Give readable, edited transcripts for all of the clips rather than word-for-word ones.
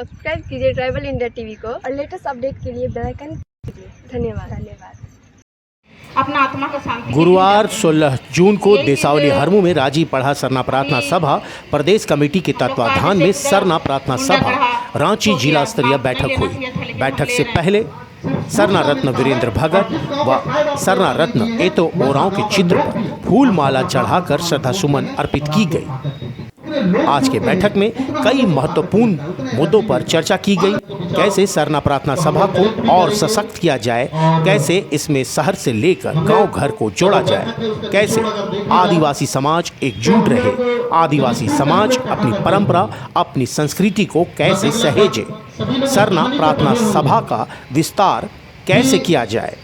Subscribe कीजिए tribal India TV को और लेटेस्ट अपडेट के लिए बेल आइकन कीजिए। धन्यवाद। अपना आत्मा को शांति। गुरुवार 16 जून को देसावली हरमू में राजी पढ़ा सरना प्रार्थना सभा प्रदेश कमेटी के तत्वाधान में सरना प्रार्थना सभा रांची जिला स्तरीय बैठक हुई। बैठक से पहले सरना रत्न वीरेंद्र भगत व सरना रत्न एतो ओरांव के चित्र पर फूल माला चढ़ाकर श्रद्धा सुमन अर्पित की गई। आज के बैठक में कई महत्वपूर्ण मुद्दों पर चर्चा की गई। कैसे सरना प्रार्थना सभा को और सशक्त किया जाए, कैसे इसमें शहर से लेकर गांव घर को जोड़ा जाए, कैसे आदिवासी समाज एकजुट रहे, आदिवासी समाज अपनी परंपरा अपनी संस्कृति को कैसे सहेजे, सरना प्रार्थना सभा का विस्तार कैसे किया जाए,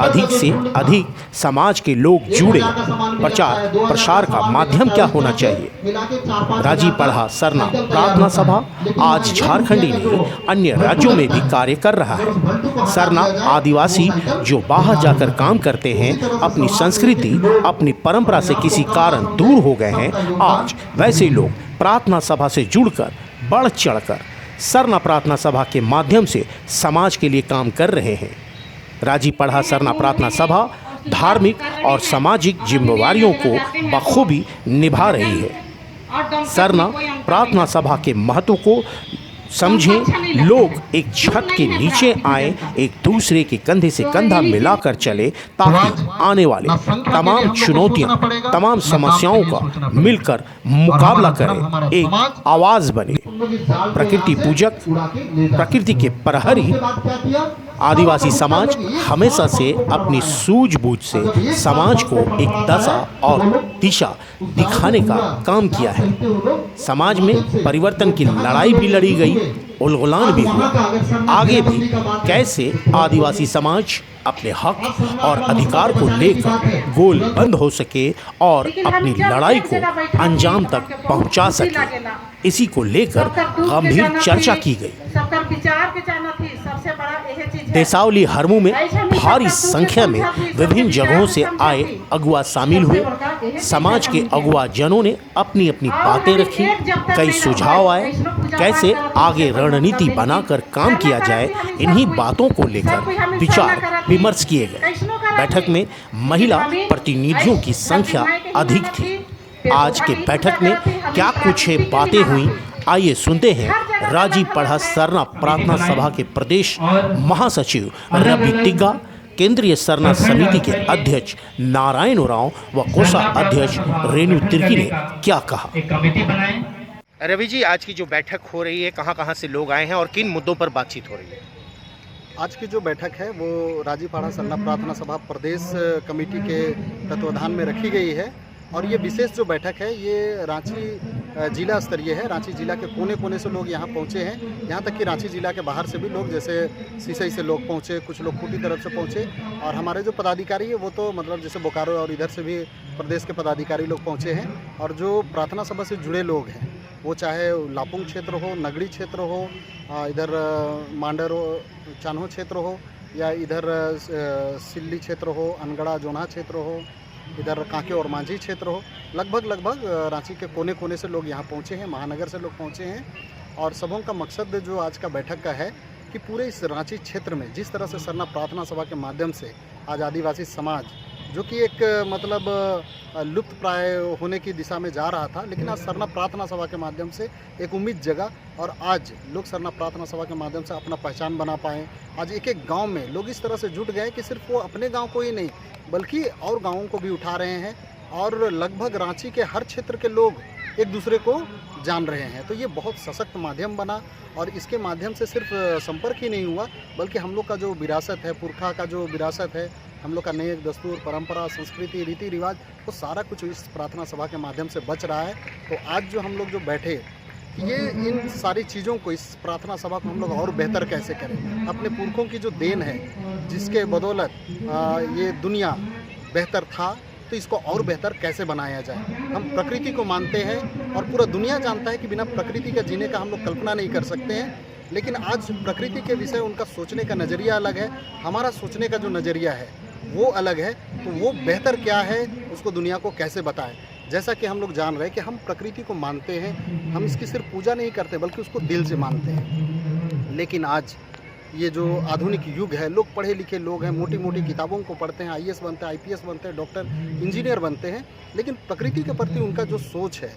अधिक से अधिक समाज के लोग जुड़े, प्रचार प्रसार का माध्यम क्या होना चाहिए। राजी पढ़ा सरना प्रार्थना सभा आज झारखंड ही नहीं अन्य राज्यों में भी कार्य कर रहा है। सरना आदिवासी जो बाहर जाकर काम करते हैं, अपनी संस्कृति अपनी परंपरा से किसी कारण दूर हो गए हैं, आज वैसे लोग प्रार्थना सभा से जुड़कर बढ़ चढ़कर सरना प्रार्थना सभा के माध्यम से समाज के लिए काम कर रहे हैं। राजी पढ़ा सरना प्रार्थना सभा धार्मिक और सामाजिक जिम्मेवारियों को बखूबी निभा रही है। सरना प्रार्थना सभा के महत्व को समझें, लोग एक छत के नीचे आए, एक दूसरे के कंधे से कंधा मिलाकर चले, ताकि आने वाले तमाम चुनौतियां तमाम समस्याओं का मिलकर मुकाबला करें, एक आवाज़ बने। प्रकृति पूजक प्रकृति के प्रहरी आदिवासी समाज हमेशा से अपनी सूझबूझ से समाज को एक दशा और दिशा दिखाने का काम किया है। समाज में परिवर्तन की लड़ाई भी लड़ी गई, उलगुलान भी हुआ। आगे भी कैसे आदिवासी समाज अपने हक और अधिकार को लेकर गोल बंद हो सके और अपनी लड़ाई को अंजाम तक पहुंचा सके, इसी को लेकर गंभीर चर्चा की गई। देसावली हरमू में भारी संख्या में विभिन्न जगहों से आए अगुआ शामिल हुए। समाज के अगुआ जनों ने अपनी अपनी बातें रखी, कई सुझाव आए, कैसे आगे रणनीति बनाकर काम किया जाए, इन्हीं बातों को लेकर विचार विमर्श किए गए। बैठक में महिला प्रतिनिधियों की संख्या अधिक थी। आज के बैठक में क्या कुछ बातें हुई, आइए सुनते हैं राजी पढ़ा सरना प्रार्थना सभा के प्रदेश महासचिव रवि तिग्गा, केंद्रीय सरना समिति के अध्यक्ष नारायण ओरांव व कोषा अध्यक्ष रेणु तिर्की ने क्या कहा। रवि जी, आज की जो बैठक हो रही है, कहां से लोग आए हैं और किन मुद्दों पर बातचीत हो रही है? आज की जो बैठक है वो राजी पढ़ा सरना प्रार्थना सभा प्रदेश कमेटी के तत्वाधान में रखी गई है और ये विशेष जो बैठक है ये रांची जिला स्तरीय है। रांची जिला के कोने कोने से लोग यहाँ पहुँचे हैं, यहाँ तक कि रांची जिला के बाहर से भी लोग, जैसे सिसई से लोग पहुँचे, कुछ लोग खूंटी तरफ से पहुँचे और हमारे जो पदाधिकारी है वो तो मतलब जैसे बोकारो और इधर से भी प्रदेश के पदाधिकारी लोग पहुँचे हैं। और जो प्रार्थना सभा से जुड़े लोग हैं वो चाहे लापुंग क्षेत्र हो, नगड़ी क्षेत्र हो, इधर मांडर चान्हो क्षेत्र हो या इधर सिल्ली क्षेत्र हो, अनगढ़ा जोन्हा क्षेत्र हो, इधर कांके और मांझी क्षेत्र हो, लगभग रांची के कोने कोने से लोग यहाँ पहुँचे हैं, महानगर से लोग पहुँचे हैं। और सबों का मकसद जो आज का बैठक का है कि पूरे इस रांची क्षेत्र में जिस तरह से सरना प्रार्थना सभा के माध्यम से आज आदिवासी समाज जो कि एक मतलब लुप्त प्राय होने की दिशा में जा रहा था, लेकिन आज सरना प्रार्थना सभा के माध्यम से एक उम्मीद जगा और आज लोग सरना प्रार्थना सभा के माध्यम से अपना पहचान बना पाएँ। आज एक एक गांव में लोग इस तरह से जुट गए कि सिर्फ वो अपने गांव को ही नहीं बल्कि और गांवों को भी उठा रहे हैं और लगभग रांची के हर क्षेत्र के लोग एक दूसरे को जान रहे हैं। तो ये बहुत सशक्त माध्यम बना और इसके माध्यम से सिर्फ संपर्क ही नहीं हुआ बल्कि हम लोग का जो विरासत है, पुरखा का जो विरासत है, हम लोग का नेक दस्तूर परंपरा संस्कृति रीति रिवाज, वो सारा कुछ इस प्रार्थना सभा के माध्यम से बच रहा है। तो आज जो हम लोग जो बैठे ये इन सारी चीज़ों को, इस प्रार्थना सभा को हम लोग और बेहतर कैसे करें, अपने पुरखों की जो देन है जिसके बदौलत ये दुनिया बेहतर था, तो इसको और बेहतर कैसे बनाया जाए। हम प्रकृति को मानते हैं और पूरा दुनिया जानता है कि बिना प्रकृति का जीने का हम लोग कल्पना नहीं कर सकते हैं, लेकिन आज प्रकृति के विषय उनका सोचने का नज़रिया अलग है, हमारा सोचने का जो नज़रिया है वो अलग है। तो वो बेहतर क्या है, उसको दुनिया को कैसे बताएं। जैसा कि हम लोग जान रहे हैं कि हम प्रकृति को मानते हैं, हम इसकी सिर्फ पूजा नहीं करते बल्कि उसको दिल से मानते हैं। लेकिन आज ये जो आधुनिक युग है, लोग पढ़े लिखे लोग हैं, मोटी मोटी किताबों को पढ़ते हैं, IAS बनते हैं, IPS बनते हैं, डॉक्टर इंजीनियर बनते हैं, लेकिन प्रकृति के प्रति उनका जो सोच है,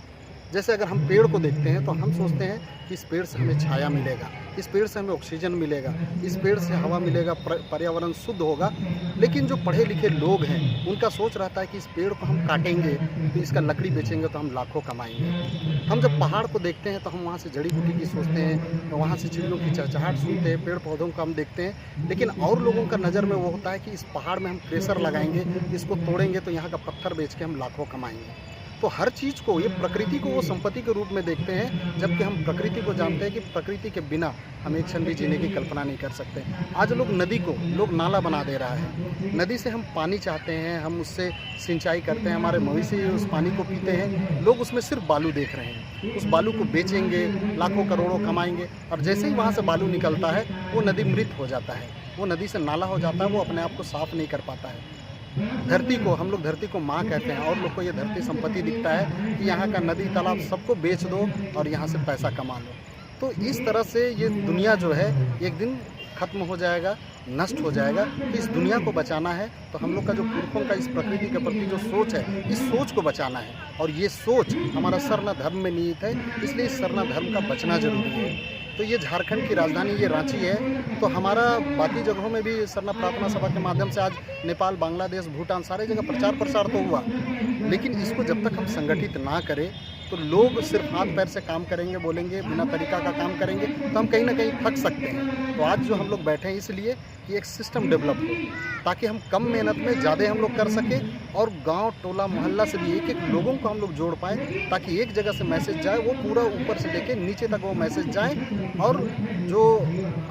जैसे अगर हम पेड़ को देखते हैं तो हम सोचते हैं कि इस पेड़ से हमें छाया मिलेगा, इस पेड़ से हमें ऑक्सीजन मिलेगा, इस पेड़ से हवा मिलेगा, पर्यावरण शुद्ध होगा। लेकिन जो पढ़े लिखे लोग हैं उनका सोच रहता है कि इस पेड़ को हम काटेंगे तो इसका लकड़ी बेचेंगे तो हम लाखों कमाएंगे। हम जब पहाड़ को देखते हैं तो हम वहाँ से जड़ी बूटी की सोचते हैं, तो वहाँ से चिड़ियों की चहचहाट सुनते हैं, पेड़ पौधों को हम देखते हैं। लेकिन और लोगों का नज़र में वो होता है कि इस पहाड़ में हम प्रेशर लगाएंगे, इसको तोड़ेंगे तो यहाँ का पत्थर बेच के हम लाखों कमाएंगे। तो हर चीज़ को, ये प्रकृति को वो संपत्ति के रूप में देखते हैं, जबकि हम प्रकृति को जानते हैं कि प्रकृति के बिना हम एक क्षण भी जीने की कल्पना नहीं कर सकते। आज लोग नदी को नाला बना दे रहा है, नदी से हम पानी चाहते हैं, हम उससे सिंचाई करते हैं, हमारे मवेशी उस पानी को पीते हैं, लोग उसमें सिर्फ बालू देख रहे हैं। उस बालू को बेचेंगे, लाखों करोड़ों कमाएंगे, और जैसे ही वहाँ से बालू निकलता है वो नदी मृत हो जाता है, वो नदी से नाला हो जाता है, वो अपने आप को साफ नहीं कर पाता है। धरती को, हम लोग धरती को माँ कहते हैं, और लोग को ये धरती संपत्ति दिखता है कि यहाँ का नदी तालाब सबको बेच दो और यहाँ से पैसा कमा लो। तो इस तरह से ये दुनिया जो है एक दिन खत्म हो जाएगा, नष्ट हो जाएगा। तो इस दुनिया को बचाना है तो हम लोग का जो पुरखों का इस प्रकृति के प्रति जो सोच है, इस सोच को बचाना है, और ये सोच हमारा सरना धर्म में निहित है, इसलिए इस सरना धर्म का बचना जरूरी है। तो ये झारखंड की राजधानी ये रांची है, तो हमारा बाकी जगहों में भी सरना प्रार्थना सभा के माध्यम से आज नेपाल, बांग्लादेश, भूटान सारे जगह प्रचार प्रसार तो हुआ, लेकिन इसको जब तक हम संगठित ना करें तो लोग सिर्फ हाथ पैर से काम करेंगे, बोलेंगे, बिना तरीका का काम करेंगे तो हम कहीं ना कहीं थक सकते हैं। तो आज जो हम लोग बैठे हैं इसलिए कि एक सिस्टम डेवलप हो, ताकि हम कम मेहनत में ज़्यादा हम लोग कर सकें, और गांव, टोला, मोहल्ला से भी एक एक लोगों को हम लोग जोड़ पाएँ, ताकि एक जगह से मैसेज जाए वो पूरा ऊपर से लेके नीचे तक वो मैसेज जाए, और जो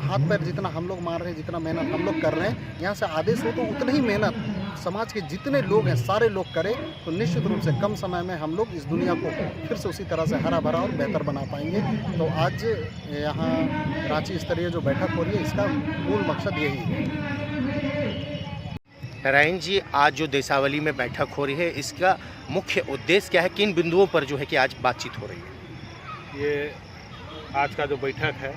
हाथ पैर जितना हम लोग मार रहे हैं, जितना मेहनत हम लोग कर रहे हैं, यहाँ से आदेश हो तो उतना ही मेहनत समाज के जितने लोग हैं सारे लोग करें, तो निश्चित रूप से कम समय में हम लोग इस दुनिया को फिर से उसी तरह से हरा भरा और बेहतर बना पाएंगे। तो आज यहाँ रांची स्तरीय जो बैठक हो रही है, इसका मूल मकसद यही है। नारायण जी, आज जो देसावली में बैठक हो रही है, इसका मुख्य उद्देश्य क्या है? किन बिंदुओं पर जो है कि आज बातचीत हो रही है? ये आज का जो बैठक है,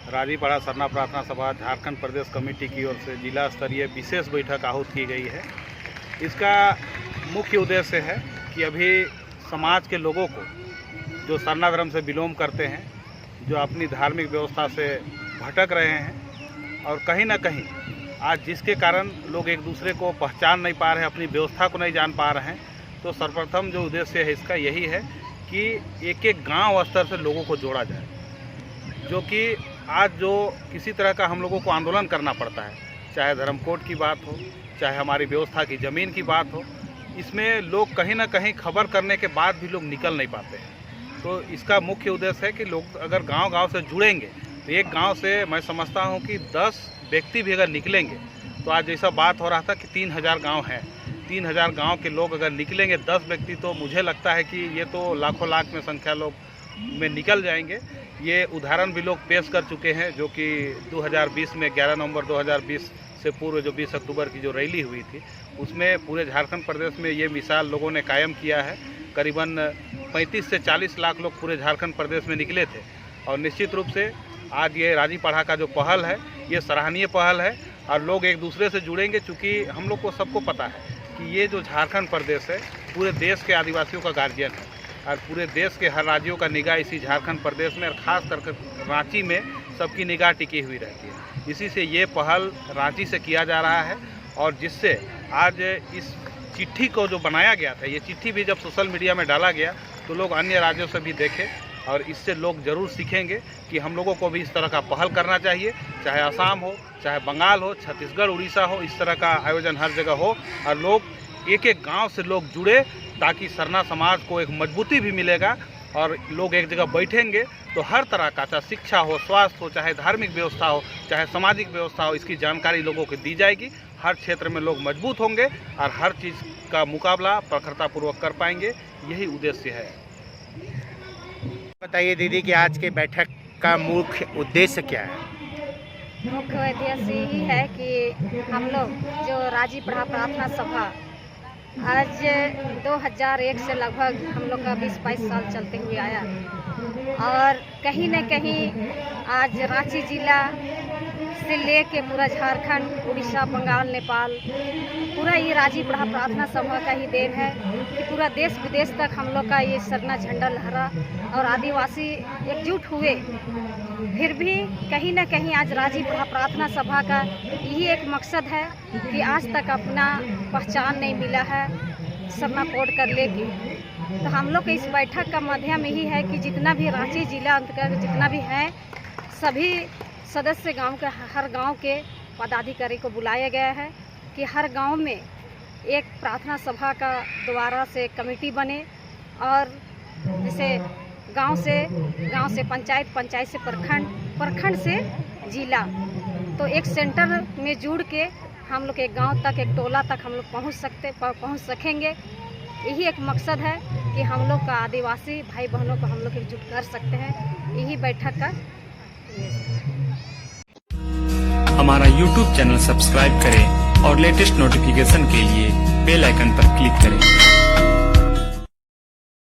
राजीपाड़ा सरना प्रार्थना सभा झारखंड प्रदेश कमेटी की ओर से जिला स्तरीय विशेष बैठक आहूत की गई है। इसका मुख्य उद्देश्य है कि अभी समाज के लोगों को जो सरना धर्म से बिलोंग करते हैं, जो अपनी धार्मिक व्यवस्था से भटक रहे हैं, और कहीं ना कहीं आज जिसके कारण लोग एक दूसरे को पहचान नहीं पा रहे हैं, अपनी व्यवस्था को नहीं जान पा रहे हैं, तो सर्वप्रथम जो उद्देश्य है इसका यही है कि एक एक गांव स्तर से लोगों को जोड़ा जाए। जो कि आज जो किसी तरह का हम लोगों को आंदोलन करना पड़ता है, चाहे धर्म कोड की बात हो, चाहे हमारी व्यवस्था की ज़मीन की बात हो, इसमें लोग कहीं ना कहीं खबर करने के बाद भी लोग निकल नहीं पाते हैं। तो इसका मुख्य उद्देश्य है कि लोग अगर गांव-गांव से जुड़ेंगे तो एक गांव से मैं समझता हूं कि 10 व्यक्ति भी अगर निकलेंगे, तो आज जैसा बात हो रहा था कि 3000 गाँव हैं, 3000 गाँव के लोग अगर निकलेंगे 10 व्यक्ति, तो मुझे लगता है कि ये तो लाखों लाख में संख्या लोग में निकल जाएंगे। ये उदाहरण भी लोग पेश कर चुके हैं, जो कि 2020 में 11 नवंबर 2020 से पूर्व जो 20 अक्टूबर की जो रैली हुई थी, उसमें पूरे झारखंड प्रदेश में ये मिसाल लोगों ने कायम किया है। करीबन 35 से 40 लाख लोग पूरे झारखंड प्रदेश में निकले थे, और निश्चित रूप से आज ये राजीपाड़ा का जो पहल है, ये सराहनीय पहल है, और लोग एक दूसरे से जुड़ेंगे। चूँकि हम लोग को सबको पता है कि ये जो झारखंड प्रदेश है पूरे देश के आदिवासियों का गार्जियन है, और पूरे देश के हर राज्यों का निगाह इसी झारखंड प्रदेश में, और ख़ास करके रांची में सबकी निगाह टिकी हुई रहती है। इसी से ये पहल रांची से किया जा रहा है, और जिससे आज इस चिट्ठी को जो बनाया गया था, ये चिट्ठी भी जब सोशल मीडिया में डाला गया तो लोग अन्य राज्यों से भी देखे, और इससे लोग ज़रूर सीखेंगे कि हम लोगों को भी इस तरह का पहल करना चाहिए। चाहे असम हो, चाहे बंगाल हो, छत्तीसगढ़, उड़ीसा हो, इस तरह का आयोजन हर जगह हो, और लोग एक एक गांव से लोग जुड़े, ताकि सरना समाज को एक मजबूती भी मिलेगा, और लोग एक जगह बैठेंगे तो हर तरह का, चाहे शिक्षा हो, स्वास्थ्य हो, चाहे धार्मिक व्यवस्था हो, चाहे सामाजिक व्यवस्था हो, इसकी जानकारी लोगों को दी जाएगी। हर क्षेत्र में लोग मजबूत होंगे और हर चीज़ का मुकाबला प्रखरतापूर्वक कर पाएंगे। यही उद्देश्य है। बताइए दीदी कि आज के बैठक का मुख्य उद्देश्य क्या है? मुख्य उद्देश्य यही है कि हम लोग जो राजीपाड़ा प्रार्थना सभा आज 2001 से लगभग हम लोग का 20-22 साल चलते हुए आया और कहीं न कहीं आज रांची जिला से लेके पूरा झारखंड, उड़ीसा, बंगाल, नेपाल, पूरा ये राजी पढ़ा प्रार्थना सभा का ही देन है कि पूरा देश विदेश तक हम लोग का ये सरना झंडा लहरा और आदिवासी एकजुट हुए। फिर भी कहीं न कहीं आज राजी पढ़ा प्रार्थना सभा का यही एक मकसद है कि आज तक अपना पहचान नहीं मिला है सरना कोड कर लेके। तो हम लोग के इस बैठक का माध्यम यही है कि जितना भी रांची जिला अंतर्गत जितना भी है सभी सदस्य गांव के हर गांव के पदाधिकारी को बुलाया गया है कि हर गांव में एक प्रार्थना सभा का द्वारा से कमेटी बने और जैसे गांव से पंचायत, पंचायत से प्रखंड, प्रखंड से जिला, तो एक सेंटर में जुड़ के हम लोग एक गांव तक, एक टोला तक हम लोग पहुंच सकेंगे। यही एक मकसद है कि हम लोग का आदिवासी भाई बहनों को हम लोग एकजुट कर सकते हैं। यही बैठक का हमारा YouTube चैनल सब्सक्राइब करें और लेटेस्ट नोटिफिकेशन के लिए बेल आइकन पर क्लिक करें।